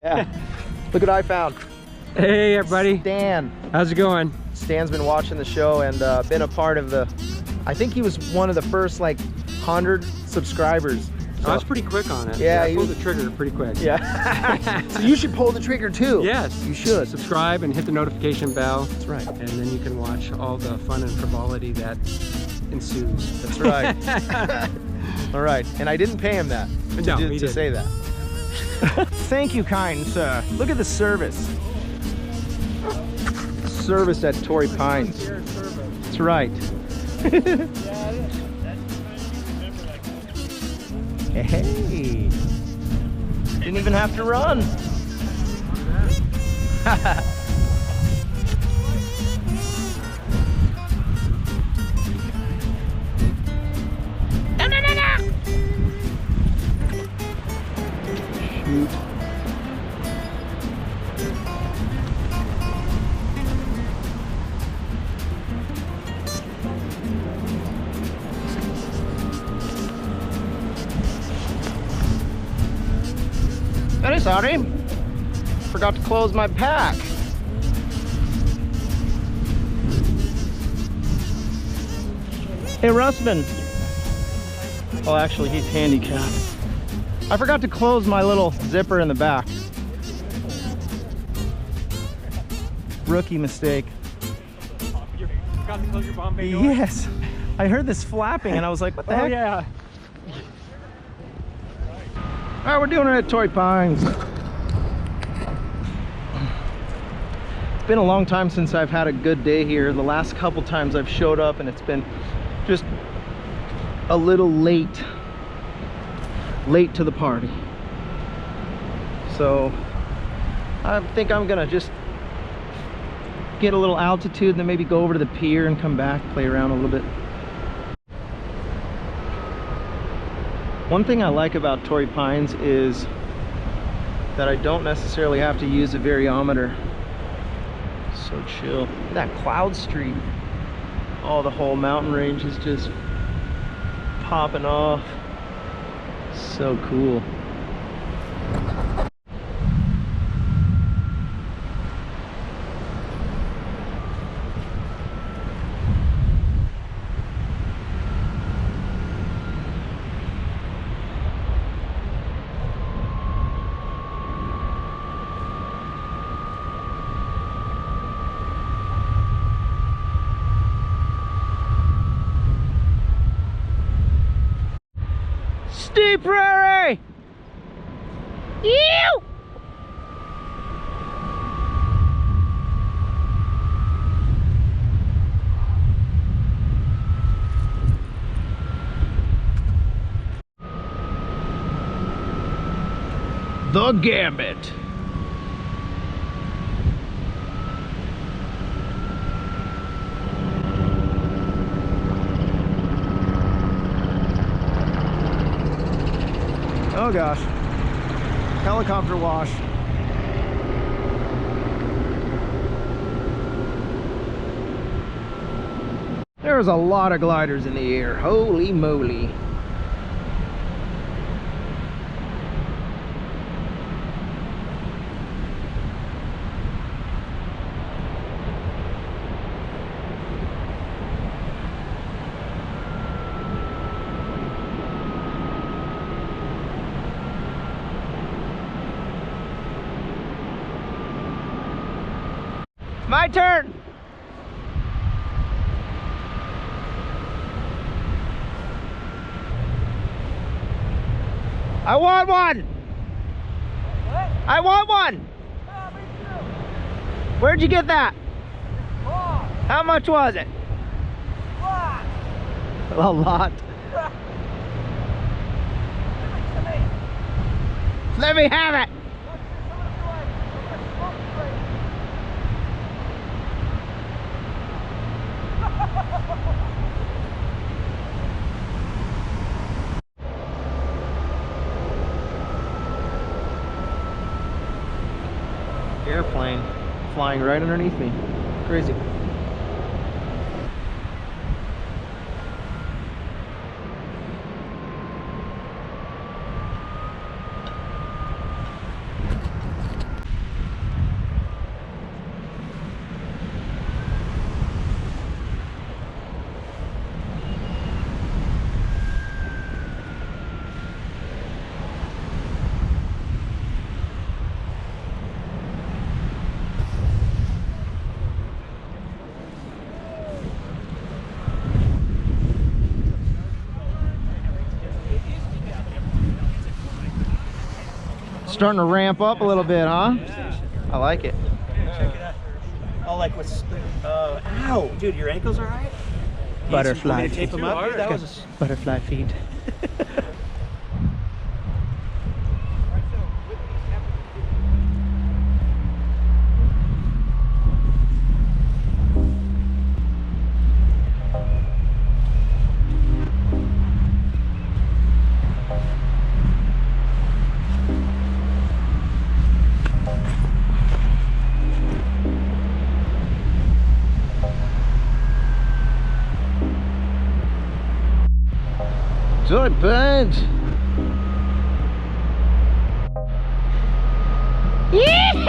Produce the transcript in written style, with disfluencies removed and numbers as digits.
Yeah. Look what I found. Hey everybody. Stan. How's it going? Stan's been watching the show and been a part of the, I think he was one of the first like 100 subscribers. So, I was pretty quick on it. Yeah, I pulled the trigger pretty quick. Yeah. So you should pull the trigger too. Yes. You should. Subscribe and hit the notification bell. That's right. And then you can watch all the fun and frivolity that ensues. That's right. All right. And I didn't pay him that to say that. Thank you, kind sir. Look at the service. Service at Torrey Pines. That's right. Hey. Didn't even have to run. Shoot. Very sorry. Forgot to close my pack. Hey, Russman. Oh, actually, he's handicapped. I forgot to close my little zipper in the back. Rookie mistake. You forgot to close your bomb bay door? Yes. I heard this flapping and I was like, what the heck? Oh yeah. All right, we're doing it at Torrey Pines. It's been a long time since I've had a good day here. The last couple times I've showed up and it's been just a little late to the party. So I think I'm gonna just get a little altitude and then maybe go over to the pier and come back, play around a little bit. One thing I like about Torrey Pines is that I don't necessarily have to use a variometer. So chill. Look at that cloud street. Oh, the whole mountain range is just popping off. So cool. Steep prairie! Ew! The Gambit. Oh gosh, helicopter wash. There's a lot of gliders in the air, holy moly. My turn. I want one. What? I want one. Yeah, me too. Where'd you get that? Oh, How much was it? what? A lot. Give it to me. Let me have it. What's this? I'm gonna try it. I'm gonna smoke straight. Airplane flying right underneath me. Crazy. starting to ramp up a little bit, huh? I like it. Check it out. Oh, like what's? Ow, dude, your ankles all right? Butterfly Want me to tape feet. them up? Dude, that was Butterfly feet. Torrey Pines. Yeah!